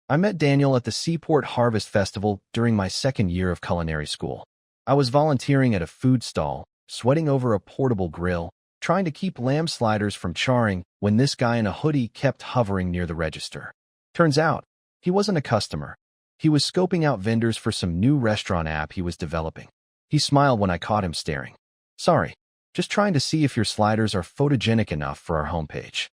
I met Daniel at the Seaport Harvest Festival during my second year of culinary school. I was volunteering at a food stall, sweating over a portable grill, trying to keep lamb sliders from charring when this guy in a hoodie kept hovering near the register. Turns out, he wasn't a customer. He was scoping out vendors for some new restaurant app he was developing. He smiled when I caught him staring. "Sorry, just trying to see if your sliders are photogenic enough for our homepage."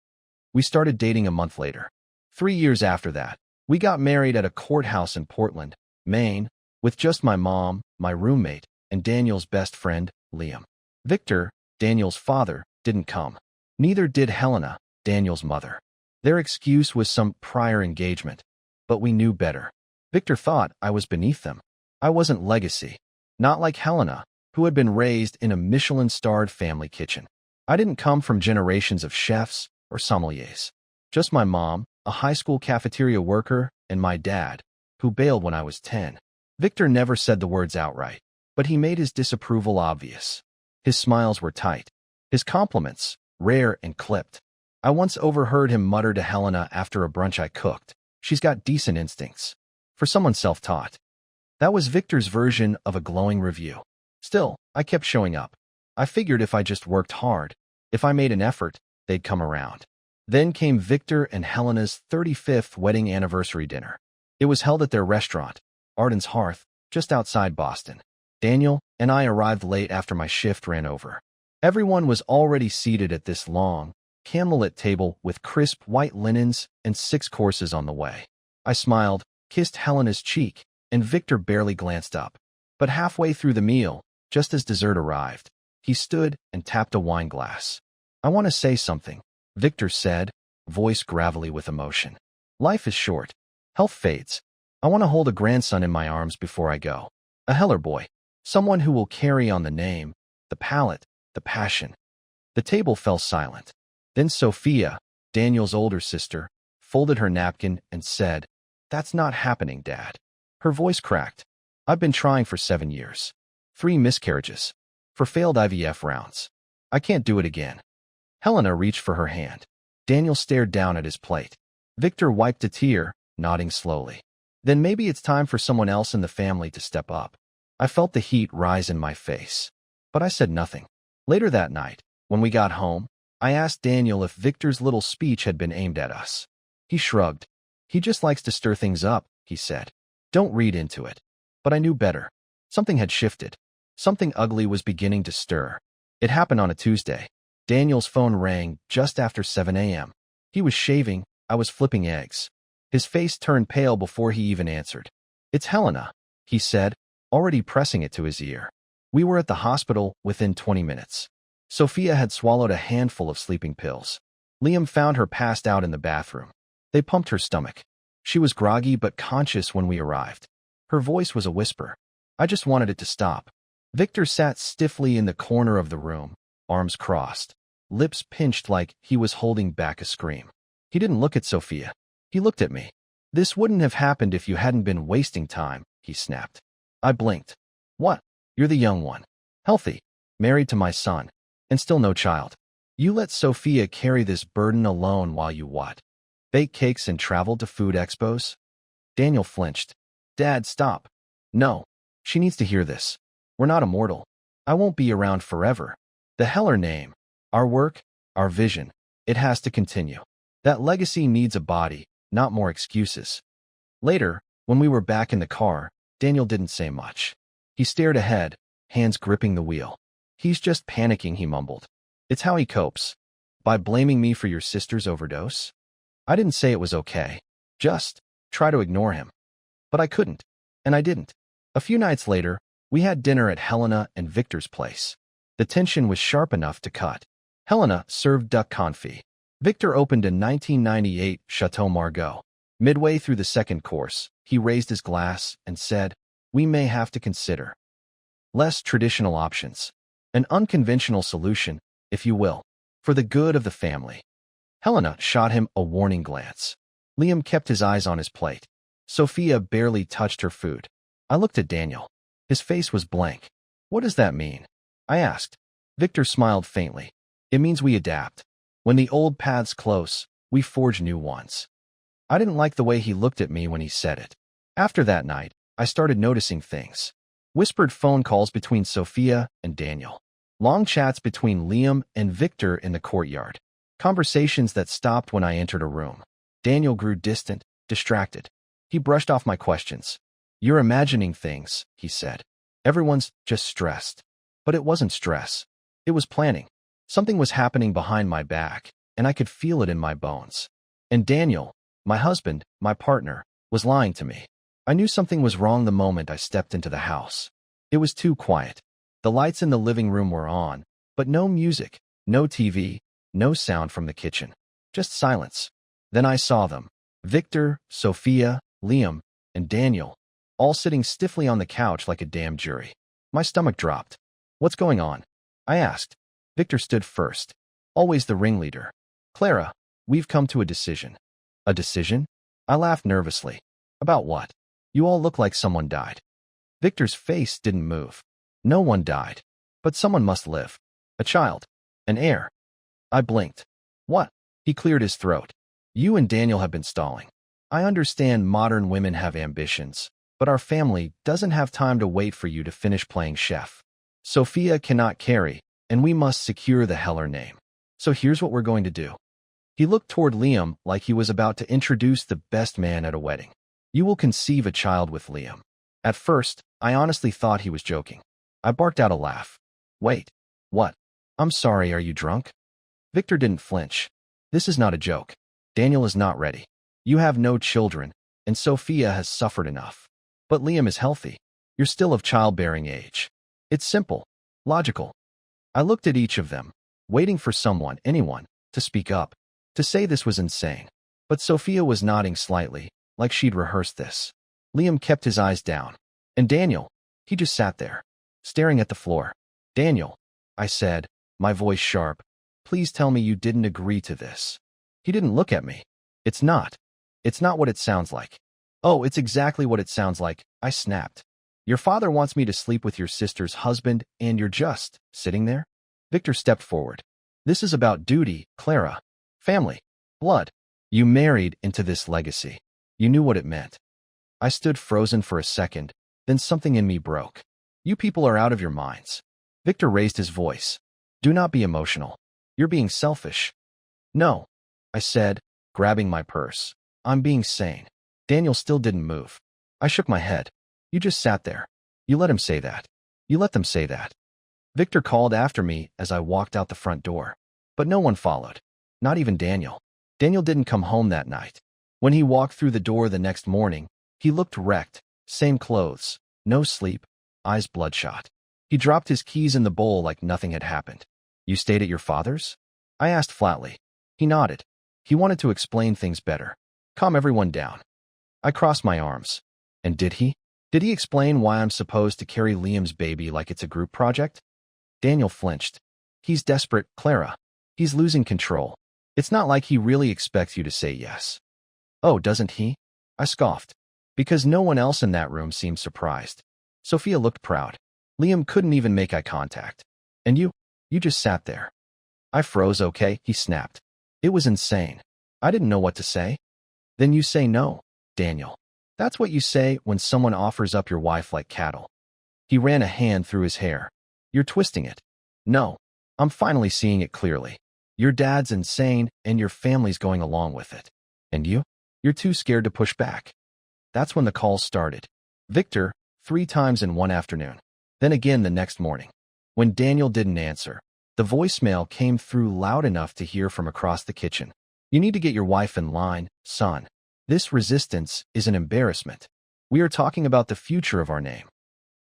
We started dating a month later. 3 years after that, we got married at a courthouse in Portland, Maine, with just my mom, my roommate, and Daniel's best friend, Liam. Victor, Daniel's father, didn't come. Neither did Helena, Daniel's mother. Their excuse was some prior engagement, but we knew better. Victor thought I was beneath them. I wasn't legacy, not like Helena, who had been raised in a Michelin-starred family kitchen. I didn't come from generations of chefs or sommeliers. Just my mom, a high school cafeteria worker, and my dad, who bailed when I was 10. Victor never said the words outright, but he made his disapproval obvious. His smiles were tight. His compliments, rare and clipped. I once overheard him mutter to Helena after a brunch I cooked, "She's got decent instincts." For someone self-taught. That was Victor's version of a glowing review. Still, I kept showing up. I figured if I just worked hard, if I made an effort, they'd come around. Then came Victor and Helena's 35th wedding anniversary dinner. It was held at their restaurant, Arden's Hearth, just outside Boston. Daniel and I arrived late after my shift ran over. Everyone was already seated at this long, candlelit table with crisp white linens and 6 courses on the way. I smiled, kissed Helena's cheek, and Victor barely glanced up. But halfway through the meal, just as dessert arrived, he stood and tapped a wine glass. "I want to say something," Victor said, voice gravelly with emotion. "Life is short. Health fades. I want to hold a grandson in my arms before I go. A Heller boy. Someone who will carry on the name, the palate, the passion." The table fell silent. Then Sophia, Daniel's older sister, folded her napkin and said, "That's not happening, Dad." Her voice cracked. "I've been trying for 7 years. 3 miscarriages. 4 failed IVF rounds. I can't do it again." Helena reached for her hand. Daniel stared down at his plate. Victor wiped a tear, nodding slowly. "Then maybe it's time for someone else in the family to step up." I felt the heat rise in my face, but I said nothing. Later that night, when we got home, I asked Daniel if Victor's little speech had been aimed at us. He shrugged. "He just likes to stir things up," he said. "Don't read into it." But I knew better. Something had shifted. Something ugly was beginning to stir. It happened on a Tuesday. Daniel's phone rang just after 7 a.m. He was shaving. I was flipping eggs. His face turned pale before he even answered. "It's Helena," he said, already pressing it to his ear. We were at the hospital within 20 minutes. Sophia had swallowed a handful of sleeping pills. Liam found her passed out in the bathroom. They pumped her stomach. She was groggy but conscious when we arrived. Her voice was a whisper. I just wanted it to stop. Victor sat stiffly in the corner of the room, arms crossed, lips pinched like he was holding back a scream. He didn't look at Sophia. He looked at me. "This wouldn't have happened if you hadn't been wasting time," he snapped. I blinked. "What? You're the young one. Healthy. Married to my son. And still no child. You let Sophia carry this burden alone while you what? Bake cakes and travel to food expos?" Daniel flinched. "Dad, stop. No. She needs to hear this. We're not immortal. I won't be around forever. The Heller name, our work, our vision, it has to continue. That legacy needs a body, not more excuses." Later, when we were back in the car, Daniel didn't say much. He stared ahead, hands gripping the wheel. "He's just panicking," he mumbled. "It's how he copes. By blaming me for your sister's overdose." I didn't say it was okay. Just try to ignore him. But I couldn't, and I didn't. A few nights later, we had dinner at Helena and Victor's place. The tension was sharp enough to cut. Helena served duck confit. Victor opened a 1998 Chateau Margaux. Midway through the second course, he raised his glass and said, "We may have to consider less traditional options. An unconventional solution, if you will, for the good of the family." Helena shot him a warning glance. Liam kept his eyes on his plate. Sophia barely touched her food. I looked at Daniel. His face was blank. "What does that mean?" I asked. Victor smiled faintly. "It means we adapt. When the old paths close, we forge new ones." I didn't like the way he looked at me when he said it. After that night, I started noticing things. Whispered phone calls between Sophia and Daniel. Long chats between Liam and Victor in the courtyard. Conversations that stopped when I entered a room. Daniel grew distant, distracted. He brushed off my questions. "You're imagining things," he said. "Everyone's just stressed." But it wasn't stress. It was planning. Something was happening behind my back, and I could feel it in my bones. And Daniel, my husband, my partner, was lying to me. I knew something was wrong the moment I stepped into the house. It was too quiet. The lights in the living room were on, but no music, no TV, no sound from the kitchen. Just silence. Then I saw them. Victor, Sophia, Liam, and Daniel, all sitting stiffly on the couch like a damned jury. My stomach dropped. "What's going on?" I asked. Victor stood first. Always the ringleader. "Clara, we've come to a decision." "A decision?" I laughed nervously. "About what?" "You all look like someone died." Victor's face didn't move. "No one died. But someone must live. A child. An heir." I blinked. "What?" He cleared his throat. "You and Daniel have been stalling. I understand modern women have ambitions, but our family doesn't have time to wait for you to finish playing chef. Sophia cannot carry, and we must secure the Heller name. So here's what we're going to do." He looked toward Liam like he was about to introduce the best man at a wedding. "You will conceive a child with Liam." At first, I honestly thought he was joking. I barked out a laugh. "Wait. What?" "I'm sorry, are you drunk?" Victor didn't flinch. "This is not a joke. Daniel is not ready. You have no children, and Sophia has suffered enough. But Liam is healthy. You're still of childbearing age. It's simple. Logical." I looked at each of them, waiting for someone, anyone, to speak up, to say this was insane. But Sophia was nodding slightly, like she'd rehearsed this. Liam kept his eyes down. And Daniel, he just sat there, staring at the floor. "Daniel," I said, my voice sharp, "please tell me you didn't agree to this." He didn't look at me. It's not what it sounds like." "Oh, it's exactly what it sounds like," I snapped. "Your father wants me to sleep with your sister's husband, and you're just sitting there?" Victor stepped forward. "This is about duty, Clara. Family. Blood. You married into this legacy. You knew what it meant." I stood frozen for a second, then something in me broke. "You people are out of your minds." Victor raised his voice. "Do not be emotional. You're being selfish." "No," I said, grabbing my purse. "I'm being sane." Daniel still didn't move. I shook my head. "You just sat there. You let him say that. You let them say that." Victor called after me as I walked out the front door. But no one followed. Not even Daniel. Daniel didn't come home that night. When he walked through the door the next morning, he looked wrecked. Same clothes. No sleep. Eyes bloodshot. He dropped his keys in the bowl like nothing had happened. "You stayed at your father's?" I asked flatly. He nodded. He wanted to explain things better. Calm everyone down. I crossed my arms. "And did he? Did he explain why I'm supposed to carry Liam's baby like it's a group project?" Daniel flinched. "He's desperate, Clara. He's losing control. It's not like he really expects you to say yes." "Oh, doesn't he?" I scoffed. Because no one else in that room seemed surprised. Sophia looked proud. Liam couldn't even make eye contact. "And you just sat there." I froze. "Okay," he snapped. It was insane. I didn't know what to say. "Then you say no, Daniel. That's what you say when someone offers up your wife like cattle." He ran a hand through his hair. "You're twisting it." "No, I'm finally seeing it clearly. Your dad's insane, and your family's going along with it. And you're too scared to push back." That's when the calls started. Victor, 3 times in one afternoon. Then again the next morning. When Daniel didn't answer, the voicemail came through loud enough to hear from across the kitchen. "You need to get your wife in line, son. This resistance is an embarrassment. We are talking about the future of our name."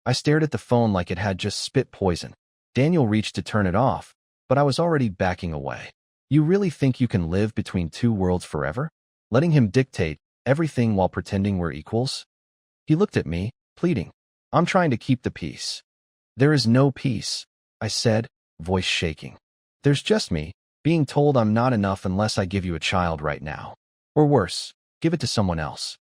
I stared at the phone like it had just spit poison. Daniel reached to turn it off, but I was already backing away. "You really think you can live between two worlds forever? Letting him dictate everything while pretending we're equals?" He looked at me, pleading. "I'm trying to keep the peace." "There is no peace," I said, voice shaking. "There's just me, being told I'm not enough unless I give you a child right now. Or worse, give it to someone else."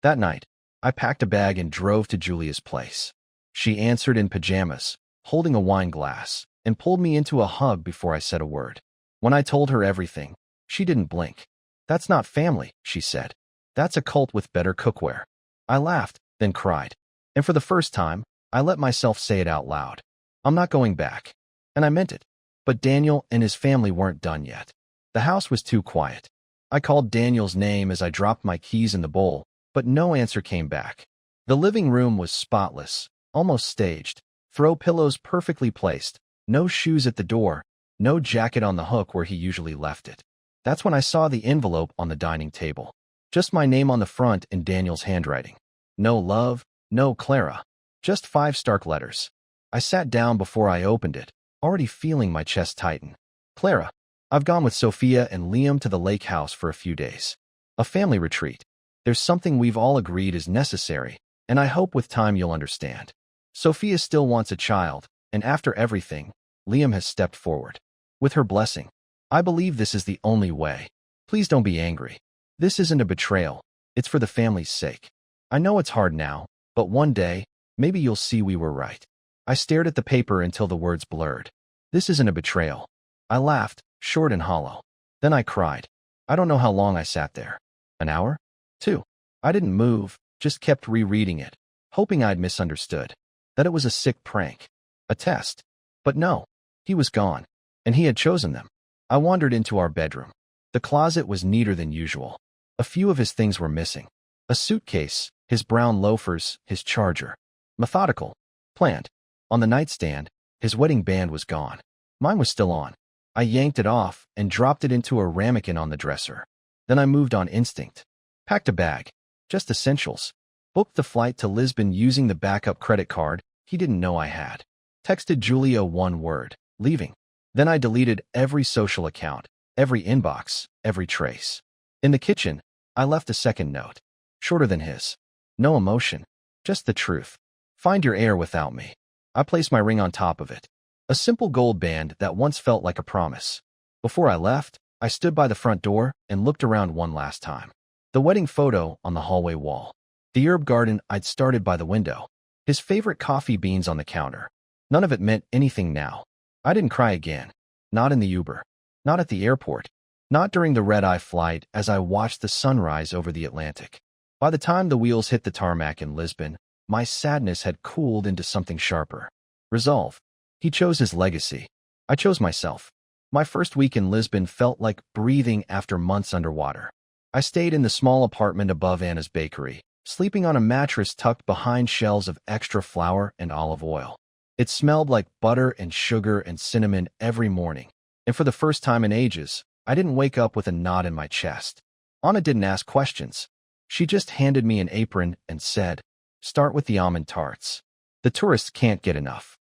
That night, I packed a bag and drove to Julia's place. She answered in pajamas, holding a wine glass, and pulled me into a hug before I said a word. When I told her everything, she didn't blink. "That's not family," she said. That's a cult with better cookware. I laughed, then cried. And for the first time, I let myself say it out loud. I'm not going back. And I meant it. But Daniel and his family weren't done yet. The house was too quiet. I called Daniel's name as I dropped my keys in the bowl, but no answer came back. The living room was spotless, almost staged. Throw pillows perfectly placed, no shoes at the door, no jacket on the hook where he usually left it. That's when I saw the envelope on the dining table. Just my name on the front in Daniel's handwriting. No love, no Clara. Just 5 stark letters. I sat down before I opened it, already feeling my chest tighten. Clara, I've gone with Sophia and Liam to the lake house for a few days. A family retreat. There's something we've all agreed is necessary, and I hope with time you'll understand. Sophia still wants a child, and after everything, Liam has stepped forward. With her blessing. I believe this is the only way. Please don't be angry. This isn't a betrayal. It's for the family's sake. I know it's hard now, but one day, maybe you'll see we were right. I stared at the paper until the words blurred. This isn't a betrayal. I laughed, short and hollow. Then I cried. I don't know how long I sat there. An hour? 2. I didn't move, just kept rereading it, hoping I'd misunderstood. That it was a sick prank. A test. But no. He was gone. And he had chosen them. I wandered into our bedroom. The closet was neater than usual. A few of his things were missing. A suitcase, his brown loafers, his charger. Methodical. Planned. On the nightstand, his wedding band was gone. Mine was still on. I yanked it off and dropped it into a ramekin on the dresser. Then I moved on instinct. Packed a bag. Just essentials. Booked the flight to Lisbon using the backup credit card he didn't know I had. Texted Julia one word. Leaving. Then I deleted every social account, every inbox, every trace. In the kitchen, I left a second note. Shorter than his. No emotion. Just the truth. Find your heir without me. I placed my ring on top of it. A simple gold band that once felt like a promise. Before I left, I stood by the front door and looked around one last time. The wedding photo on the hallway wall. The herb garden I'd started by the window. His favorite coffee beans on the counter. None of it meant anything now. I didn't cry again. Not in the Uber. Not at the airport. Not during the red-eye flight as I watched the sunrise over the Atlantic. By the time the wheels hit the tarmac in Lisbon, my sadness had cooled into something sharper. Resolve. He chose his legacy. I chose myself. My first week in Lisbon felt like breathing after months underwater. I stayed in the small apartment above Anna's bakery, sleeping on a mattress tucked behind shelves of extra flour and olive oil. It smelled like butter and sugar and cinnamon every morning, and for the first time in ages, I didn't wake up with a knot in my chest. Anna didn't ask questions. She just handed me an apron and said, "Start with the almond tarts. The tourists can't get enough."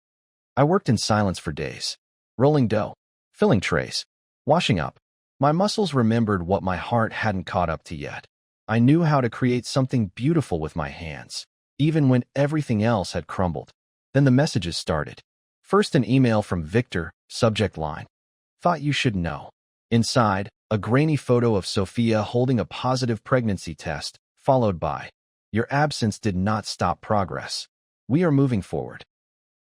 I worked in silence for days, rolling dough, filling trays, washing up. My muscles remembered what my heart hadn't caught up to yet. I knew how to create something beautiful with my hands, even when everything else had crumbled. Then the messages started. First an email from Victor, subject line. Thought you should know. Inside, a grainy photo of Sophia holding a positive pregnancy test, followed by, "Your absence did not stop progress. We are moving forward."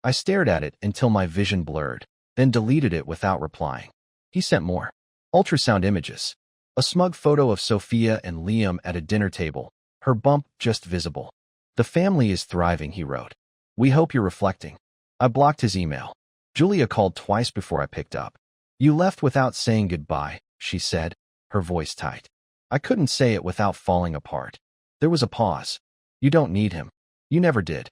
I stared at it until my vision blurred, then deleted it without replying. He sent more. Ultrasound images. A smug photo of Sophia and Liam at a dinner table, her bump just visible. "The family is thriving," he wrote. "We hope you're reflecting." I blocked his email. Julia called twice before I picked up. "You left without saying goodbye," she said, her voice tight. I couldn't say it without falling apart. There was a pause. "You don't need him. You never did."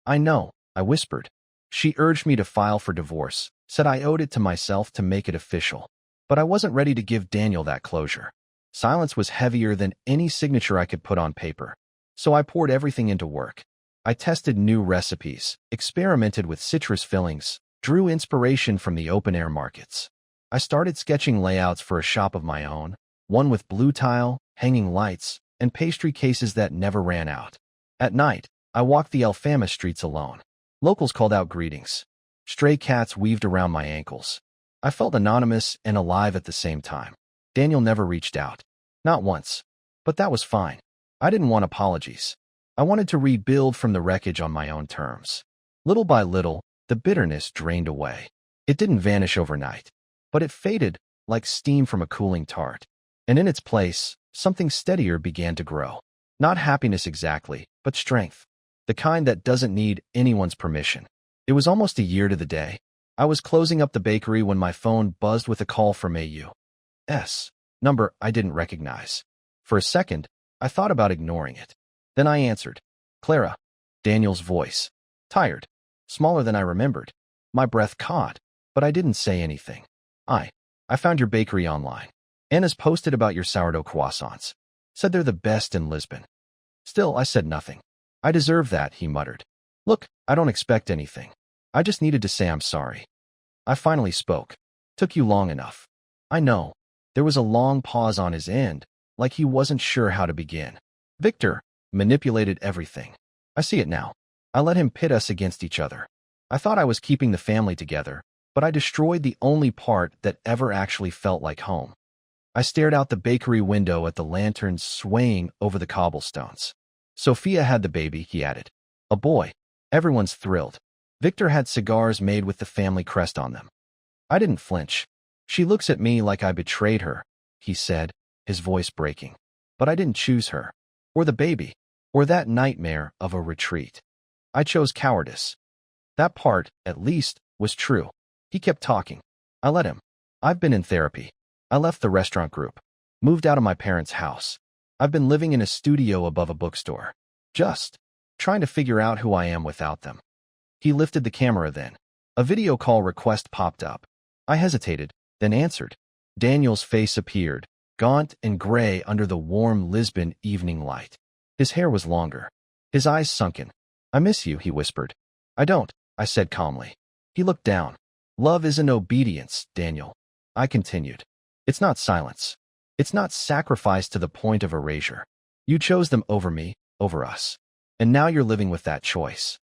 "I know," I whispered. She urged me to file for divorce, said I owed it to myself to make it official. But I wasn't ready to give Daniel that closure. Silence was heavier than any signature I could put on paper. So I poured everything into work. I tested new recipes, experimented with citrus fillings, drew inspiration from the open-air markets. I started sketching layouts for a shop of my own, one with blue tile, hanging lights, and pastry cases that never ran out. At night, I walked the Alfama streets alone. Locals called out greetings. Stray cats weaved around my ankles. I felt anonymous and alive at the same time. Daniel never reached out. Not once. But that was fine. I didn't want apologies. I wanted to rebuild from the wreckage on my own terms. Little by little, the bitterness drained away. It didn't vanish overnight, but it faded like steam from a cooling tart. And in its place, something steadier began to grow. Not happiness exactly, but strength. The kind that doesn't need anyone's permission. It was almost a year to the day. I was closing up the bakery when my phone buzzed with a call from AU's number I didn't recognize. For a second, I thought about ignoring it. Then I answered. Clara. Daniel's voice. Tired. Smaller than I remembered. My breath caught, but I didn't say anything. I found your bakery online. Anna's posted about your sourdough croissants. Said they're the best in Lisbon. Still, I said nothing. I deserve that, he muttered. Look, I don't expect anything. I just needed to say I'm sorry. I finally spoke. Took you long enough. I know. There was a long pause on his end, like he wasn't sure how to begin. Victor manipulated everything. I see it now. I let him pit us against each other. I thought I was keeping the family together, but I destroyed the only part that ever actually felt like home. I stared out the bakery window at the lanterns swaying over the cobblestones. Sophia had the baby, he added. A boy. Everyone's thrilled. Victor had cigars made with the family crest on them. I didn't flinch. She looks at me like I betrayed her, he said, his voice breaking. But I didn't choose her. Or the baby. Or that nightmare of a retreat. I chose cowardice. That part, at least, was true. He kept talking. I let him. I've been in therapy. I left the restaurant group. Moved out of my parents' house. I've been living in a studio above a bookstore. Just trying to figure out who I am without them. He lifted the camera then. A video call request popped up. I hesitated, then answered. Daniel's face appeared, gaunt and gray under the warm Lisbon evening light. His hair was longer. His eyes sunken. I miss you, he whispered. I don't, I said calmly. He looked down. Love isn't obedience, Daniel. I continued. It's not silence. It's not sacrifice to the point of erasure. You chose them over me, over us. And now you're living with that choice.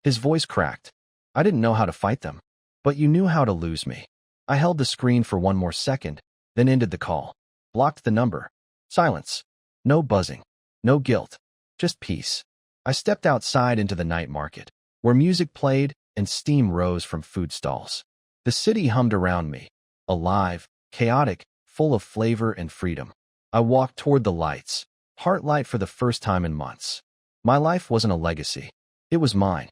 His voice cracked. I didn't know how to fight them. But you knew how to lose me. I held the screen for one more second, then ended the call. Blocked the number. Silence. No buzzing. No guilt. Just peace. I stepped outside into the night market, where music played and steam rose from food stalls. The city hummed around me. Alive, chaotic, full of flavor and freedom. I walked toward the lights, heart light for the first time in months. My life wasn't a legacy. It was mine.